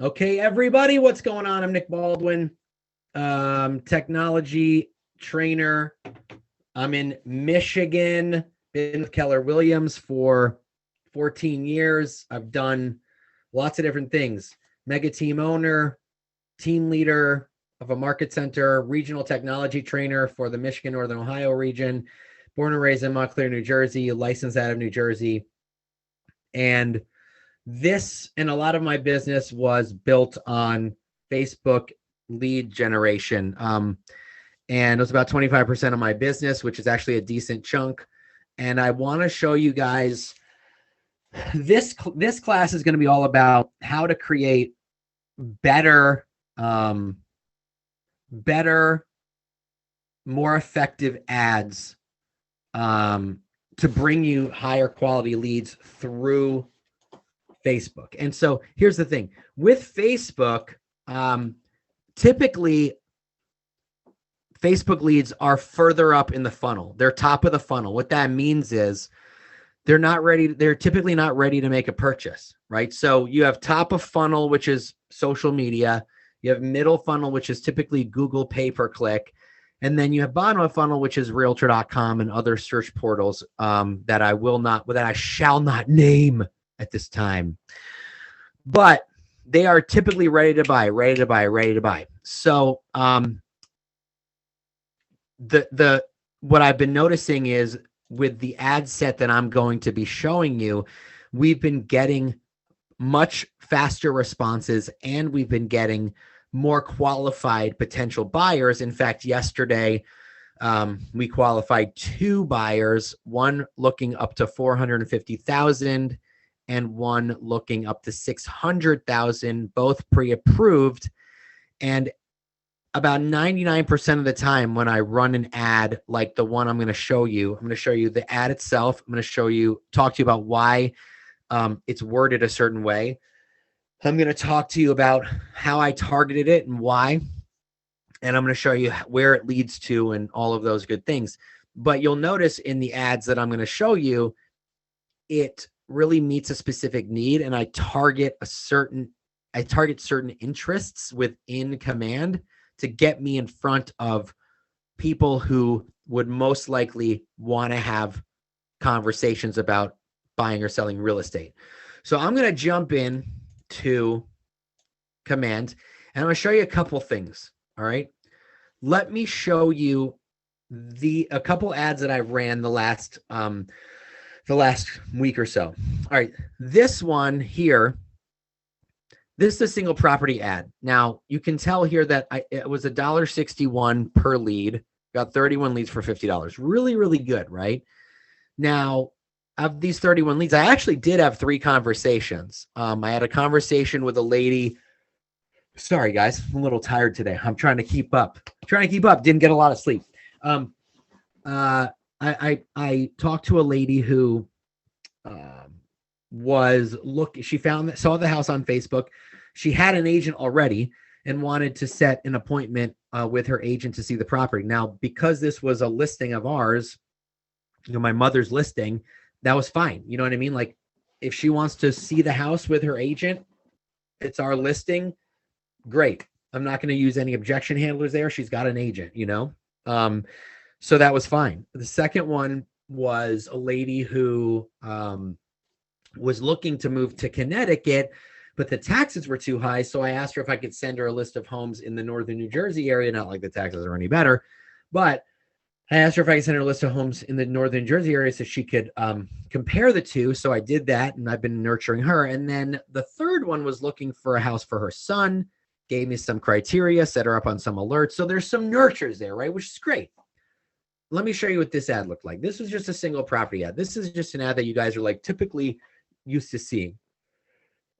Okay, everybody, what's going on? I'm Nick Baldwin, technology trainer. I'm in Michigan, been with Keller Williams for 14 years. I've done lots of different things. Mega team owner, team leader of a market center, regional technology trainer for the Michigan, Northern Ohio region, born and raised in Montclair, New Jersey, licensed out of New Jersey. And this and a lot of my business was built on Facebook lead generation. And it was about 25% of my business, which is actually a decent chunk. And I want to show you guys this class is going to be all about how to create better, more effective ads to bring you higher quality leads through Facebook. And so here's the thing with Facebook, typically Facebook leads are further up in the funnel. They're top of the funnel. What that means is they're typically not ready to make a purchase, right? So you have top of funnel, which is social media. You have middle funnel, which is typically Google pay-per-click. And then you have bottom of funnel, which is realtor.com and other search portals that I shall not name at this time, but they are typically ready to buy. So what I've been noticing is with the ad set that I'm going to be showing you, we've been getting much faster responses and we've been getting more qualified potential buyers. In fact, yesterday, we qualified 2 buyers, one looking up to 450,000 and one looking up to 600,000, both pre-approved. And about 99% of the time when I run an ad like the one I'm going to show you the ad itself. I'm going to talk to you about why it's worded a certain way. I'm going to talk to you about how I targeted it and why. And I'm going to show you where it leads to and all of those good things. But you'll notice in the ads that I'm going to show you, it really meets a specific need, and I target certain interests within Command to get me in front of people who would most likely want to have conversations about buying or selling real estate. So I'm going to jump in to Command and I'm going to show you a couple things. All right. Let me show you a couple ads that I've ran the last week or so. All right. This one here, this is a single property ad. Now you can tell here that it was $1.61 per lead, got 31 leads for $50. Really, really good, right? Now, of these 31 leads, I actually did have 3 conversations. I had a conversation with a lady. Sorry, guys, I'm a little tired today. I'm trying to keep up. Didn't get a lot of sleep. I talked to a lady who saw the house on Facebook. She had an agent already and wanted to set an appointment with her agent to see the property. Now, because this was a listing of ours, my mother's listing, that was fine. You know what I mean? Like if she wants to see the house with her agent, it's our listing. Great. I'm not going to use any objection handlers there. She's got an agent, so that was fine. The second one was a lady who was looking to move to Connecticut, but the taxes were too high. So I asked her if I could send her a list of homes in the northern New Jersey area. Not like the taxes are any better, but I asked her if I could send her a list of homes in the northern Jersey area so she could compare the two. So I did that, and I've been nurturing her. And then the third one was looking for a house for her son, gave me some criteria, set her up on some alerts. So there's some nurtures there, right? Which is great. Let me show you what this ad looked like. This was just a single property ad. This is just an ad that you guys are like typically used to seeing.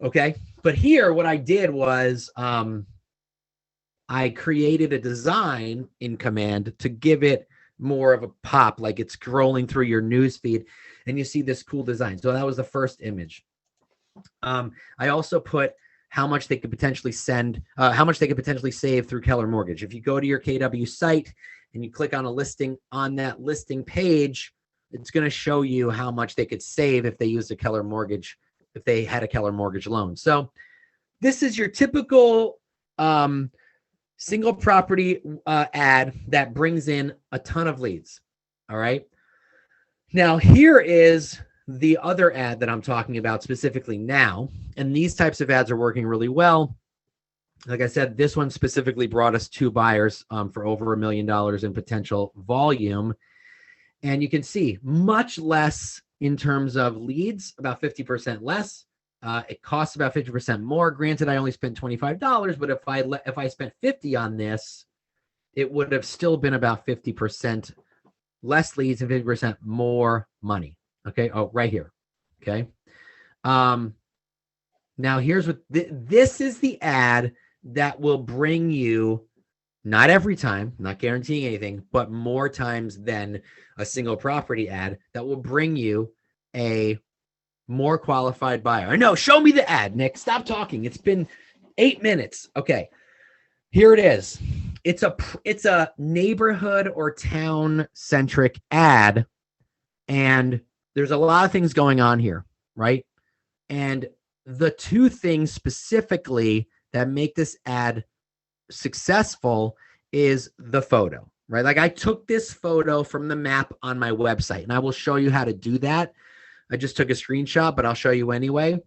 Okay. But here, what I did was I created a design in Command to give it more of a pop, like it's scrolling through your news feed and you see this cool design. So that was the first image. I also put how much they could potentially save through Keller Mortgage. If you go to your KW site and you click on a listing on that listing page, it's going to show you how much they could save if they used a Keller mortgage, if they had a Keller mortgage loan. So this is your typical single property ad that brings in a ton of leads. All right. Now, here is the other ad that I'm talking about specifically now. And these types of ads are working really well. Like I said, this one specifically brought us 2 buyers for over $1 million in potential volume. And you can see much less in terms of leads, about 50% less. It costs about 50% more. Granted, I only spent $25, but if I spent $50 on this, it would have still been about 50% less leads and 50% more money. Okay. Oh, right here. Okay. Now here's what this is the ad that will bring you, not every time, not guaranteeing anything, but more times than a single property ad, that will bring you a more qualified buyer. No, show me the ad, Nick. Stop talking. It's been 8 minutes. Okay. Here it is. It's a neighborhood or town centric ad. And there's a lot of things going on here, right? And the 2 things specifically that make this ad successful is the photo, right? Like I took this photo from the map on my website, and I will show you how to do that. I just took a screenshot, but I'll show you anyway.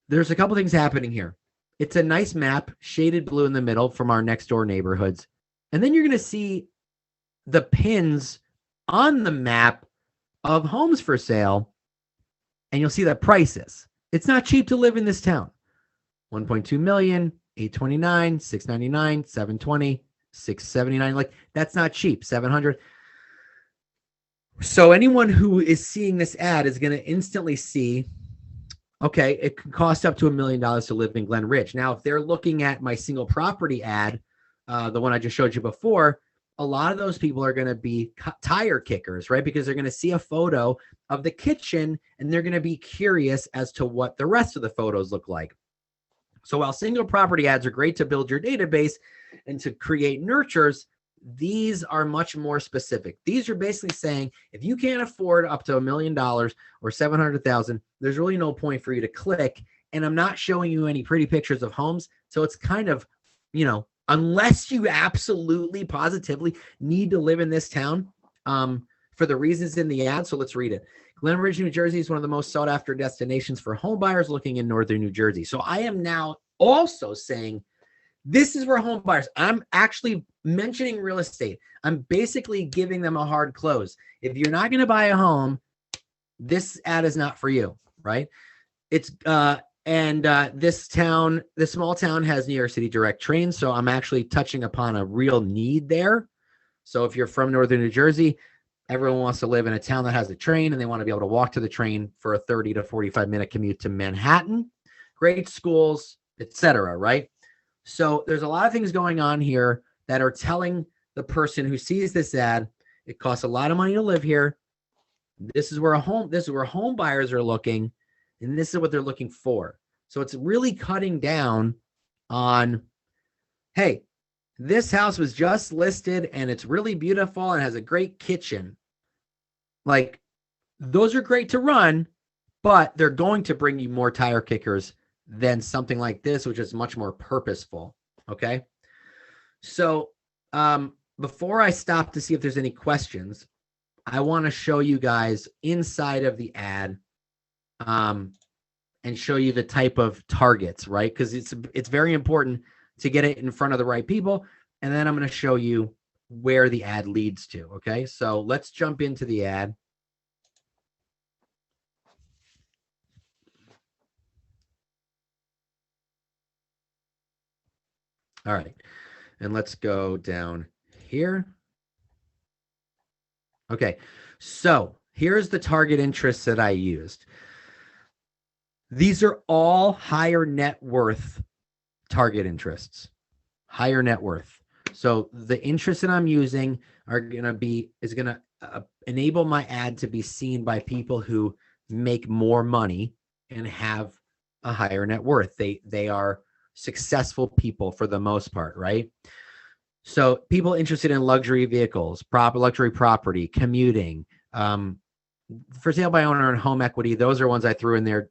There's a couple things happening here. It's a nice map, shaded blue in the middle from our next door neighborhoods. And then you're going to see the pins on the map of homes for sale, and you'll see the prices. It's not cheap to live in this town. 1.2 million, 829, 699, 720, 679. Like that's not cheap. 700. So anyone who is seeing this ad is going to instantly see, okay, it can cost up to $1 million to live in Glen Ridge. Now, if they're looking at my single property ad, the one I just showed you before, a lot of those people are going to be tire kickers, right? Because they're going to see a photo of the kitchen and they're going to be curious as to what the rest of the photos look like. So while single property ads are great to build your database and to create nurtures, these are much more specific. These are basically saying, if you can't afford up to $1 million or 700,000, there's really no point for you to click. And I'm not showing you any pretty pictures of homes. So it's kind of, unless you absolutely positively need to live in this town, for the reasons in the ad. So let's read it. Glen Ridge, New Jersey is one of the most sought after destinations for home buyers looking in northern New Jersey. So I am now also saying this is for home buyers. I'm actually mentioning real estate. I'm basically giving them a hard close. If you're not going to buy a home, this ad is not for you, right? It's this small town has New York City direct trains. So I'm actually touching upon a real need there. So if you're from northern New Jersey, everyone wants to live in a town that has a train and they want to be able to walk to the train for a 30 to 45-minute commute to Manhattan, great schools, etc., right? So there's a lot of things going on here that are telling the person who sees this ad, it costs a lot of money to live here. This is where home buyers are looking, and this is what they're looking for. So it's really cutting down on, hey, this house was just listed and it's really beautiful and has a great kitchen. Like, those are great to run, but they're going to bring you more tire kickers than something like this, which is much more purposeful. Okay. So before I stop to see if there's any questions, I want to show you guys inside of the ad and show you the type of targets, right? Because it's very important to get it in front of the right people. And then I'm going to show you where the ad leads to. Okay. So let's jump into the ad. All right. And let's go down here. Okay. So here's the target interests that I used. These are all higher net worth target interests, higher net worth. So the interests that I'm using is going to enable my ad to be seen by people who make more money and have a higher net worth. They are successful people for the most part, right? So people interested in luxury vehicles, luxury property, commuting, for sale by owner and home equity. Those are ones I threw in there,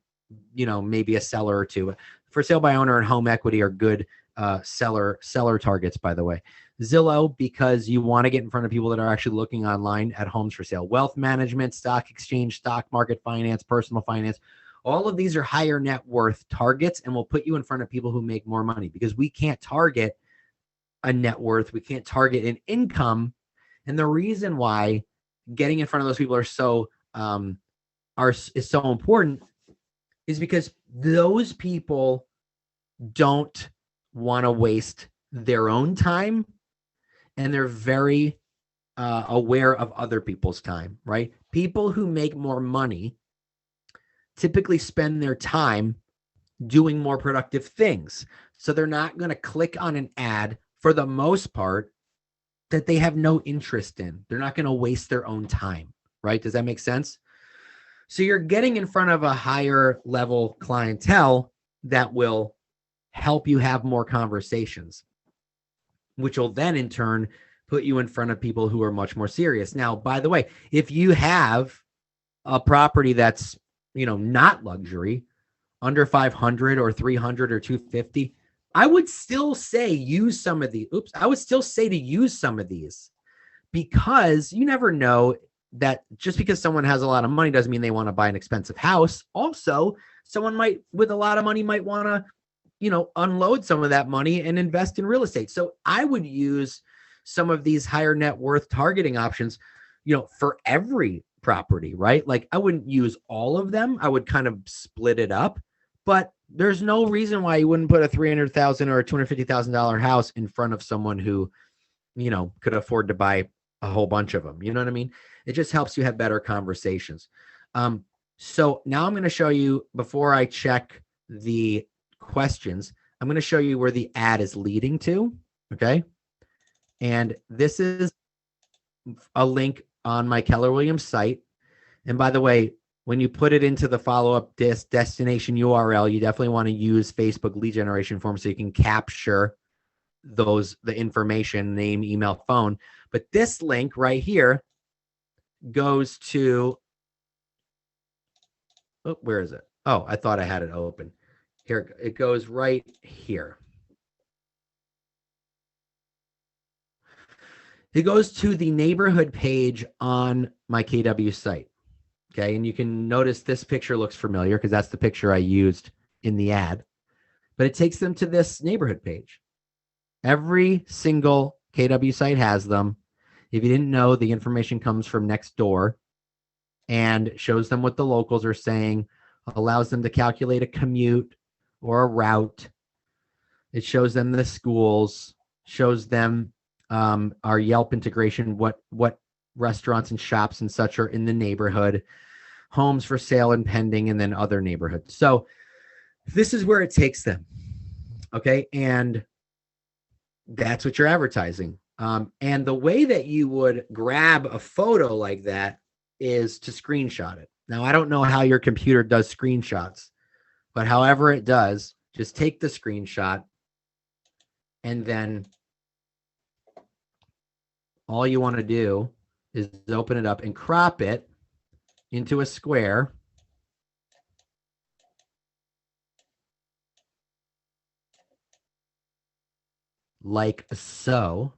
maybe a seller or two. For sale by owner and home equity are good seller targets, by the way. Zillow, because you want to get in front of people that are actually looking online at homes for sale. Wealth management, stock exchange, stock market finance, personal finance. All of these are higher net worth targets and will put you in front of people who make more money, because we can't target a net worth. We can't target an income. And the reason why getting in front of those people is so important is because those people don't want to waste their own time, and they're very aware of other people's time, right? People who make more money typically spend their time doing more productive things. So they're not going to click on an ad, for the most part, that they have no interest in. They're not going to waste their own time, right? Does that make sense? So you're getting in front of a higher level clientele that will help you have more conversations, which will then in turn put you in front of people who are much more serious. Now, by the way, if you have a property that's, not luxury, under 500 or 300 or 250, I would still say use some of these. I would still say to use some of these, because you never know that just because someone has a lot of money doesn't mean they want to buy an expensive house. Also, someone with a lot of money might want to, unload some of that money and invest in real estate. So I would use some of these higher net worth targeting options, for every property, right? Like I wouldn't use all of them. I would kind of split it up, but there's no reason why you wouldn't put a $300,000 or a $250,000 house in front of someone who, could afford to buy a whole bunch of them. You know what I mean? It just helps you have better conversations. So now I'm going to show you, before I check the questions, I'm going to show you where the ad is leading to. Okay. And this is a link on my Keller Williams site. And by the way, when you put it into the follow-up destination URL, you definitely want to use Facebook lead generation form so you can capture the information, name, email, phone. But this link right here goes to, where is it? Oh, I thought I had it open. Here, it goes right here. It goes to the neighborhood page on my KW site. Okay, and you can notice this picture looks familiar because that's the picture I used in the ad. But it takes them to this neighborhood page. Every single KW site has them. If you didn't know, the information comes from Nextdoor and shows them what the locals are saying, allows them to calculate a commute or a route. It shows them the schools, shows them our Yelp integration, what restaurants and shops and such are in the neighborhood, homes for sale and pending, and then other neighborhoods. So this is where it takes them. Okay. And that's what you're advertising. And the way that you would grab a photo like that is to screenshot it. Now, I don't know how your computer does screenshots, but however it does, just take the screenshot, and then all you want to do is open it up and crop it into a square. Like so.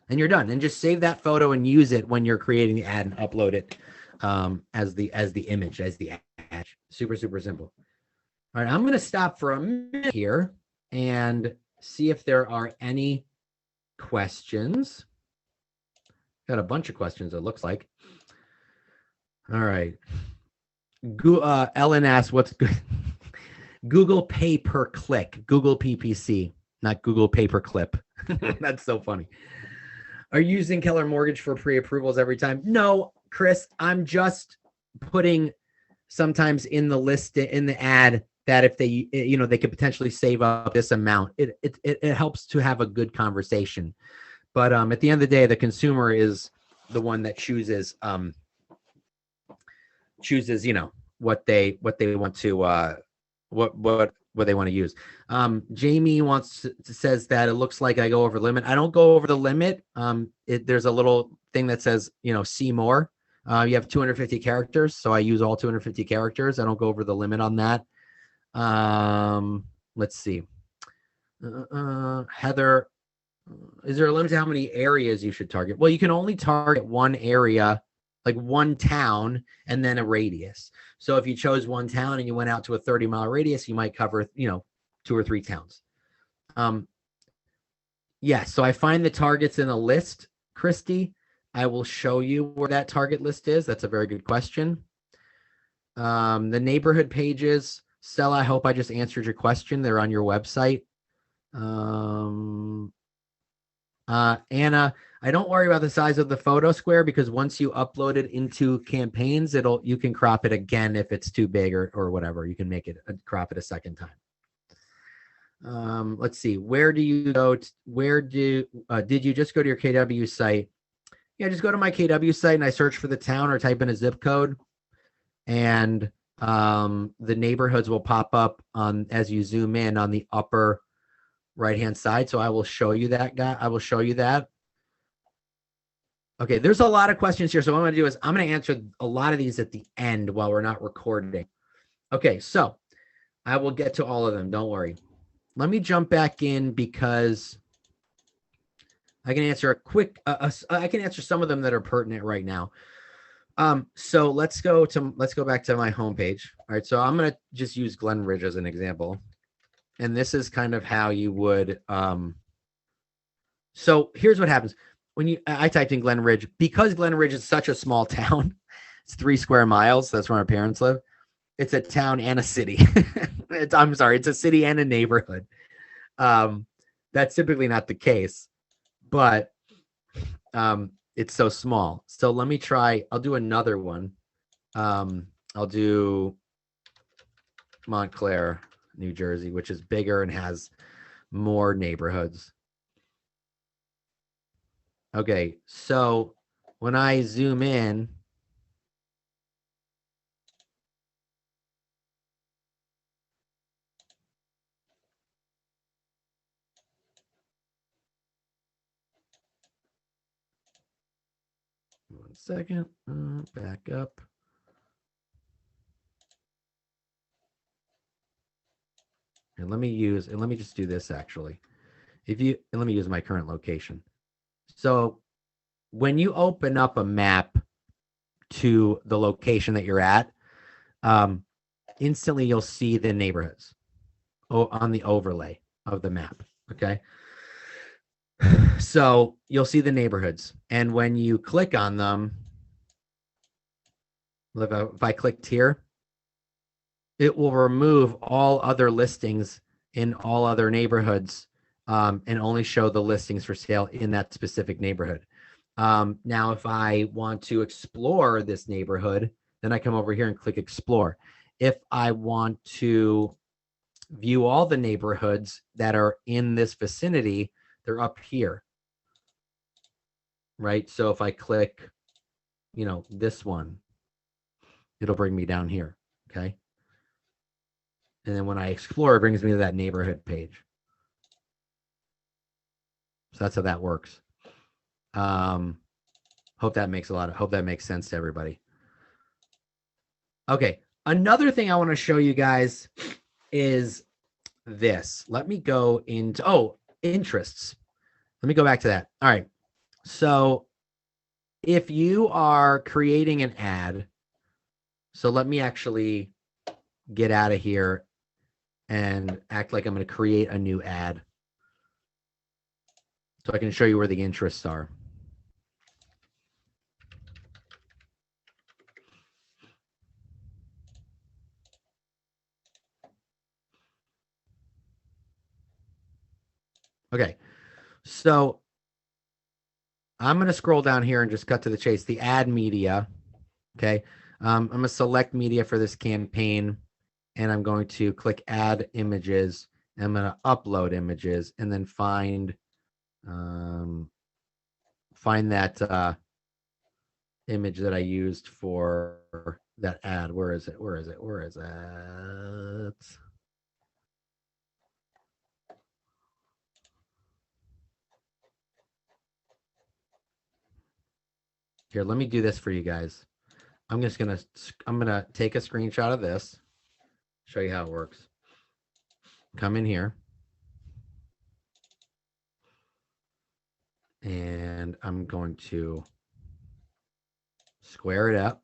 And you're done. And just save that photo and use it when you're creating the ad and upload it as the image, as the ad. Super, super simple. All right, I'm going to stop for a minute here and see if there are any questions. Got a bunch of questions, it looks like. All right. Ellen asks, what's good? Google Pay Per Click, Google PPC, not Google Pay Per Clip. That's so funny. Are you using Keller Mortgage for pre-approvals every time? No, Chris, I'm just putting sometimes in the list, in the ad, that if they, they could potentially save up this amount. It helps to have a good conversation. But at the end of the day, the consumer is the one that chooses, what they want to, what what they want to use. Jamie says that it looks like I go over the limit. I don't go over the limit. There's a little thing that says, see more. You have 250 characters, so I use all 250 characters. I don't go over the limit on that. Let's see. Heather, is there a limit to how many areas you should target? Well, you can only target one area, like one town, and then a radius. So if you chose one town and you went out to a 30-mile radius, you might cover, 2 or 3 towns. Yes, so I find the targets in a list, Christy. I will show you where that target list is. That's a very good question. The neighborhood pages, Stella, I hope I just answered your question. They're on your website. Anna, I don't worry about the size of the photo square because once you upload it into campaigns, you can crop it again if it's too big or whatever. You can make it crop it a second time. Let's see. Where do you go? Did you just go to your KW site? Yeah, just go to my KW site and I search for the town or type in a zip code, and the neighborhoods will pop up as you zoom in on the upper right-hand side. So I will show you that, guy. I will show you that. Okay, there's a lot of questions here. So what I'm going to do is I'm going to answer a lot of these at the end while we're not recording. Okay, so I will get to all of them. Don't worry. Let me jump back in because I can answer I can answer some of them that are pertinent right now. So let's go back to my homepage. All right, so I'm going to just use Glen Ridge as an example. And this is kind of how you would, so here's what happens. When I typed in Glen Ridge, because Glen Ridge is such a small town, it's 3 square miles. That's where my parents live. It's a town and a city. I'm sorry, it's a city and a neighborhood. That's typically not the case, but it's so small. So let me try, I'll do another one. I'll do Montclair, New Jersey, which is bigger and has more neighborhoods. Okay, so when I zoom in, one second, back up. And let me just do this actually. Let me use my current location. So when you open up a map to the location that you're at, instantly you'll see the neighborhoods on the overlay of the map. Okay. So you'll see the neighborhoods. And when you click on them, if I clicked here, it will remove all other listings in all other neighborhoods and only show the listings for sale in that specific neighborhood. Now, if I want to explore this neighborhood, then I come over here and click explore. If I want to view all the neighborhoods that are in this vicinity, they're up here, right? So if I click, this one, it'll bring me down here, okay? And then when I explore, it brings me to that neighborhood page. So that's how that works. Hope that makes sense to everybody. Okay, another thing I want to show you guys is this. Let me go into interests. Let me go back to that. All right. So if you are creating an ad, so let me actually get out of here and act like I'm going to create a new ad so I can show you where the interests are. Okay, so I'm going to scroll down here and just cut to the chase. The ad media, okay? I'm going to select media for this campaign, and I'm going to click add images. And I'm going to upload images, and then find that image that I used for that ad. Where is it? Here, let me do this for you guys. I'm gonna take a screenshot of this, show you how it works. Come in here. And I'm going to square it up.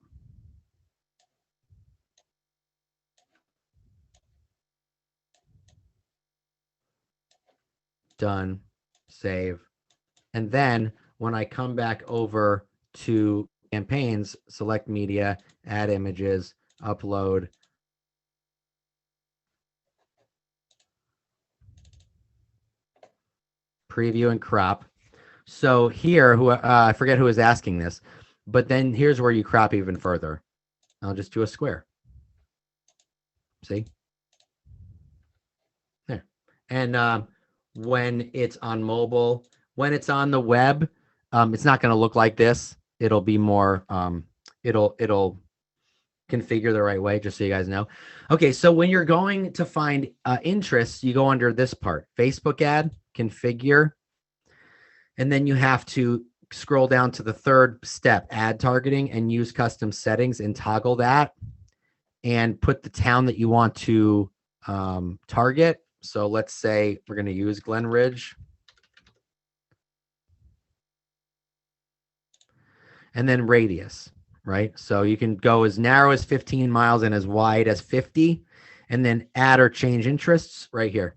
Done, save. And then when I come back over to campaigns, select media, add images, upload. Preview and crop. So here, I forget who was asking this, but then here's where you crop even further. I'll just do a square. See? There. And when it's on mobile, when it's on the web, it's not going to look like this. It'll be more, it'll configure the right way, just so you guys know. Okay, so when you're going to find interests, you go under this part, Facebook ad, configure, and then you have to scroll down to the third step, ad targeting, and use custom settings and toggle that and put the town that you want to target. So let's say we're going to use Glen Ridge. And then radius, right? So you can go as narrow as 15 miles and as wide as 50, and then add or change interests right here.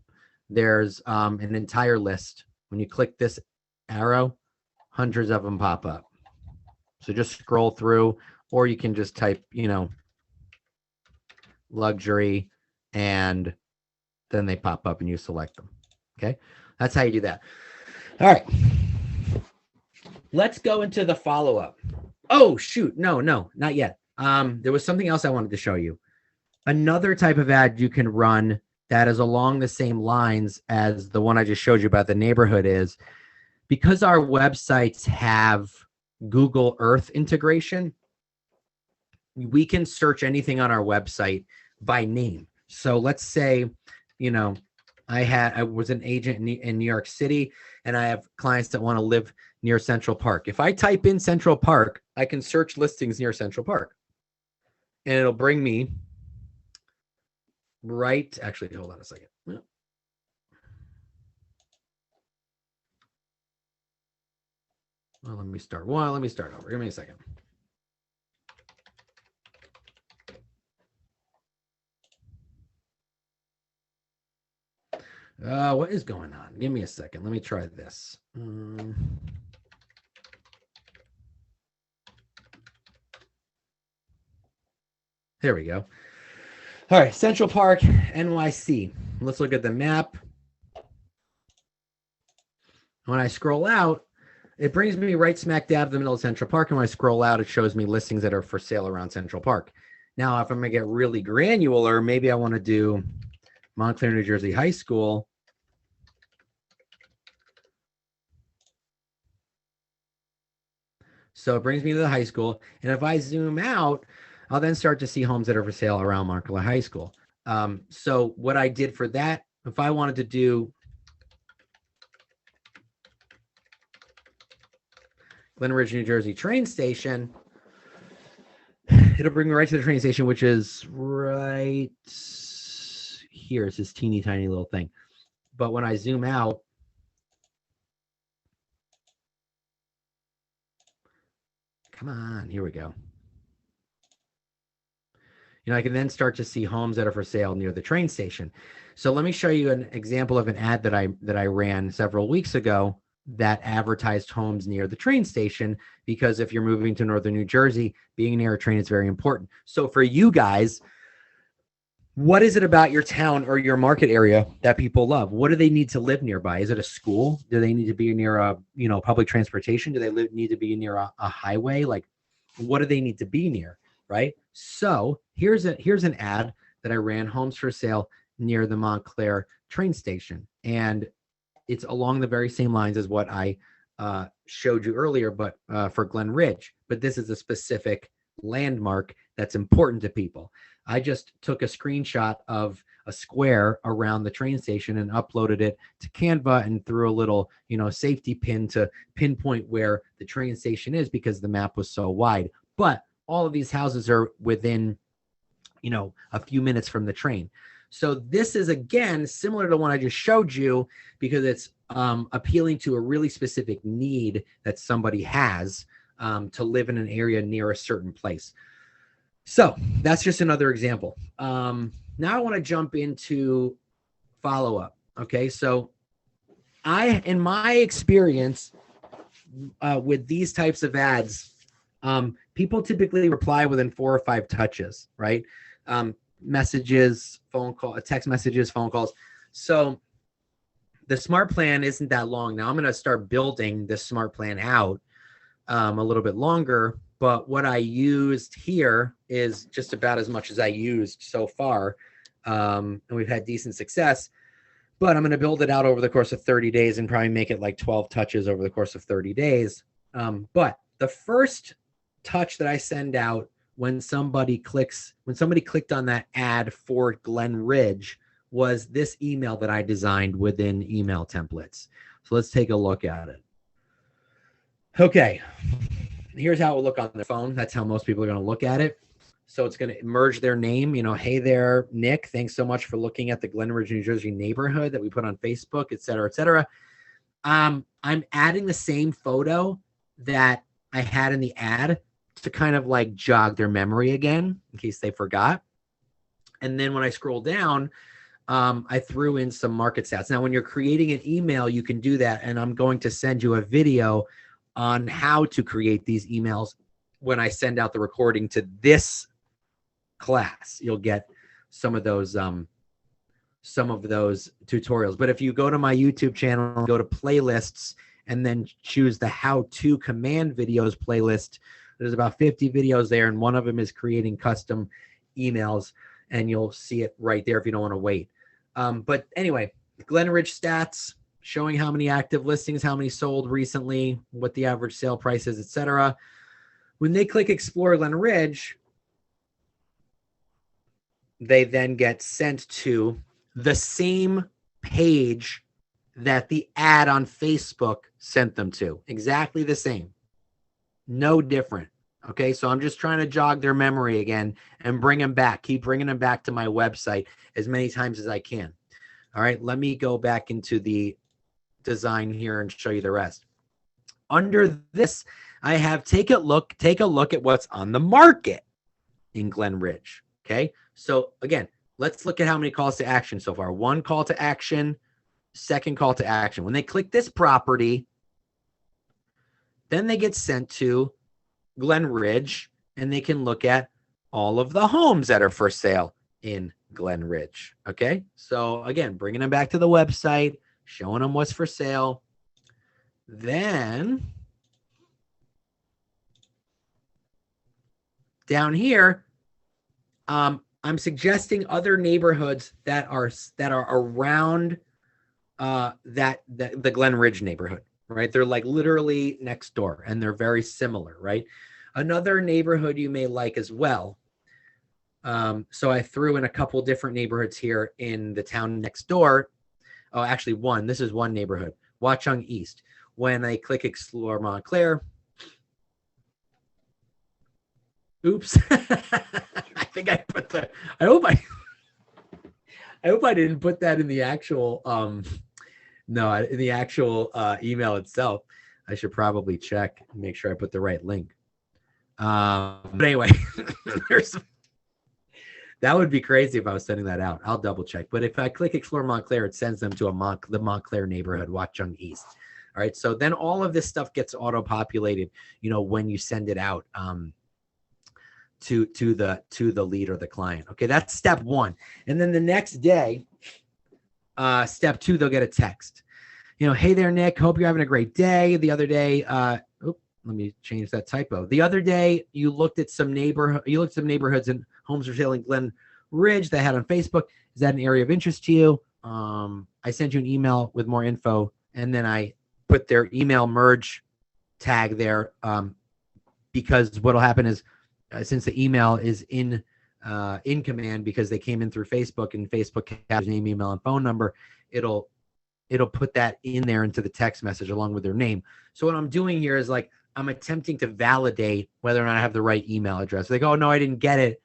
There's an entire list. When you click this arrow, hundreds of them pop up. So just scroll through, or you can just type, luxury, and then they pop up and you select them. Okay, that's how you do that. All right. Let's go into the follow-up. Oh, shoot. No, not yet. There was something else I wanted to show you. Another type of ad you can run that is along the same lines as the one I just showed you about the neighborhood is, because our websites have Google Earth integration, we can search anything on our website by name. So let's say, I was an agent in New York City, and I have clients that want to live near Central Park. If I type in Central Park, I can search listings near Central Park, and it'll bring me right. Actually, hold on a second. Well, let me start over. Give me a second. What is going on? Give me a second. Let me try this. There we go. All right, Central Park, NYC. Let's look at the map. When I scroll out, it brings me right smack dab in the middle of Central Park. And when I scroll out, it shows me listings that are for sale around Central Park. Now, if I'm going to get really granular, maybe I want to do Montclair, New Jersey High School. So it brings me to the high school. And if I zoom out, I'll then start to see homes that are for sale around Montclair High School. So what I did for that, if I wanted to do Glen Ridge, New Jersey train station, it'll bring me right to the train station, which is right here. It's this teeny tiny little thing. But when I zoom out, come on, here we go. I can then start to see homes that are for sale near the train station. So let me show you an example of an ad that I ran several weeks ago that advertised homes near the train station, because if you're moving to northern New Jersey, being near a train is very important. So for you guys, what is it about your town or your market area that people love? What do they need to live nearby? Is it a school? Do they need to be near a public transportation? Do they need to be near a highway? Like, what do they need to be near? Right. So here's an ad that I ran, homes for sale near the Montclair train station. And it's along the very same lines as what I showed you earlier, but for Glen Ridge. But this is a specific landmark that's important to people. I just took a screenshot of a square around the train station and uploaded it to Canva and threw a little, safety pin to pinpoint where the train station is because the map was so wide. But all of these houses are within, a few minutes from the train. So this is, again, similar to the one I just showed you because it's appealing to a really specific need that somebody has to live in an area near a certain place. So that's just another example. Now I want to jump into follow-up. Okay, so in my experience with these types of ads, people typically reply within 4 or 5 touches, right? Messages, text messages, phone calls. So the smart plan isn't that long. Now I'm going to start building this smart plan out a little bit longer, but what I used here is just about as much as I used so far. And we've had decent success, but I'm going to build it out over the course of 30 days and probably make it like 12 touches over the course of 30 days. But the first touch that I send out when somebody clicked on that ad for Glen Ridge was this email that I designed within email templates. So let's take a look at it. Okay, here's how it will look on the phone. That's how most people are going to look at it. So it's going to merge their name, hey there, Nick, thanks so much for looking at the Glen Ridge, New Jersey neighborhood that we put on Facebook, et cetera, et cetera. I'm adding the same photo that I had in the ad to kind of like jog their memory again in case they forgot. And then when I scroll down, I threw in some market stats. Now, when you're creating an email, you can do that. And I'm going to send you a video on how to create these emails when I send out the recording to this class. You'll get some of those tutorials. But if you go to my YouTube channel, go to playlists, and then choose the how-to command videos playlist, there's about 50 videos there, and one of them is creating custom emails, and you'll see it right there if you don't want to wait. But anyway, Glen Ridge stats showing how many active listings, how many sold recently, what the average sale price is, etc. When they click Explore Glen Ridge, they then get sent to the same page that the ad on Facebook sent them to. Exactly the same. No different. Okay, so I'm just trying to jog their memory again and bring them back. Keep bringing them back to my website as many times as I can. All right, let me go back into the design here and show you the rest. Under this, I have take a look at what's on the market in Glen Ridge. Okay, so again, let's look at how many calls to action so far. 1 call to action, 2nd call to action. When they click this property, then they get sent to Glen Ridge, and they can look at all of the homes that are for sale in Glen Ridge. Okay, so again, bringing them back to the website, showing them what's for sale. Then down here, I'm suggesting other neighborhoods that are around the Glen Ridge neighborhood, right? They're like literally next door, and they're very similar, right? Another neighborhood you may like as well. So I threw in a couple different neighborhoods here in the town next door. Oh, actually one. This is one neighborhood, Watchung East. When I click Explore Montclair, oops. I think I put the, I hope I didn't put that in the actual, no, in the actual email itself. I should probably check and make sure I put the right link. But anyway, that would be crazy if I was sending that out. I'll double check. But if I click Explore Montclair, it sends them to the Montclair neighborhood, Watchung East. All right. So then all of this stuff gets auto-populated, when you send it out to the lead or the client. Okay, that's step 1. And then the next day, step 2, they'll get a text. Hey there, Nick. Hope you're having a great day. The other day, let me change that typo. The other day, you looked at some neighborhoods and homes for sale in Glen Ridge that I had on Facebook. Is that an area of interest to you? I sent you an email with more info, and then I put their email merge tag there because what'll happen is since the email is in command because they came in through Facebook, and Facebook has name, email, and phone number, it'll put that in there into the text message along with their name. So what I'm doing here is like, I'm attempting to validate whether or not I have the right email address. They go, oh, no, I didn't get it.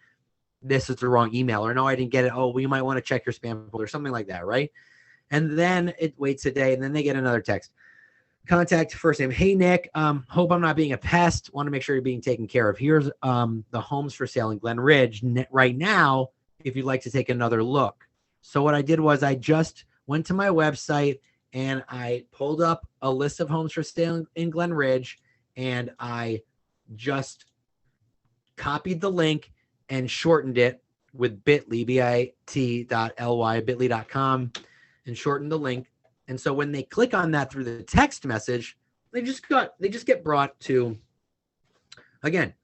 This is the wrong email. Or no, I didn't get it. Oh, well, you might want to check your spam folder, something like that, right? And then it waits a day, and then they get another text. Contact first name. Hey, Nick, hope I'm not being a pest. Want to make sure you're being taken care of. Here's the homes for sale in Glen Ridge right now, if you'd like to take another look. So what I did was I just went to my website and I pulled up a list of homes for sale in Glen Ridge, and I just copied the link and shortened it with bit.ly, bit.ly, bit.ly.com, and shortened the link. And so when they click on that through the text message, they just get brought to, again,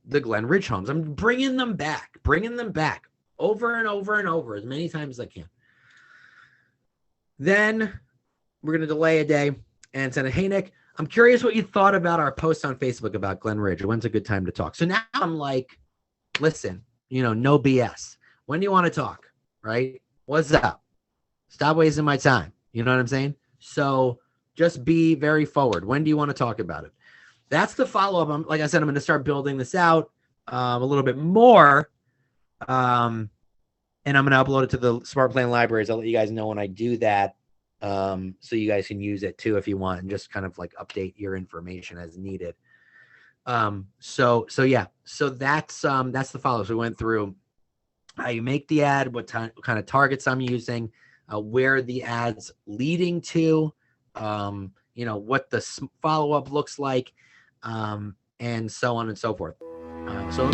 the Glen Ridge homes. I'm bringing them back over and over and over as many times as I can. Then we're going to delay a day and send a, hey, Nick, I'm curious what you thought about our post on Facebook about Glen Ridge. When's a good time to talk? So now I'm like, listen, no BS. When do you want to talk? Right? What's up? Stop wasting my time. You know what I'm saying? So just be very forward. When do you want to talk about it? That's the follow-up. Like I said, I'm going to start building this out a little bit more. And I'm going to upload it to the Smart Plan libraries. I'll let you guys know when I do that. So you guys can use it too if you want, and just kind of like update your information as needed. So yeah. So that's the follow. So we went through how you make the ad, what kind of targets I'm using, where the ad's leading to, what the follow-up looks like, and so on and so forth. So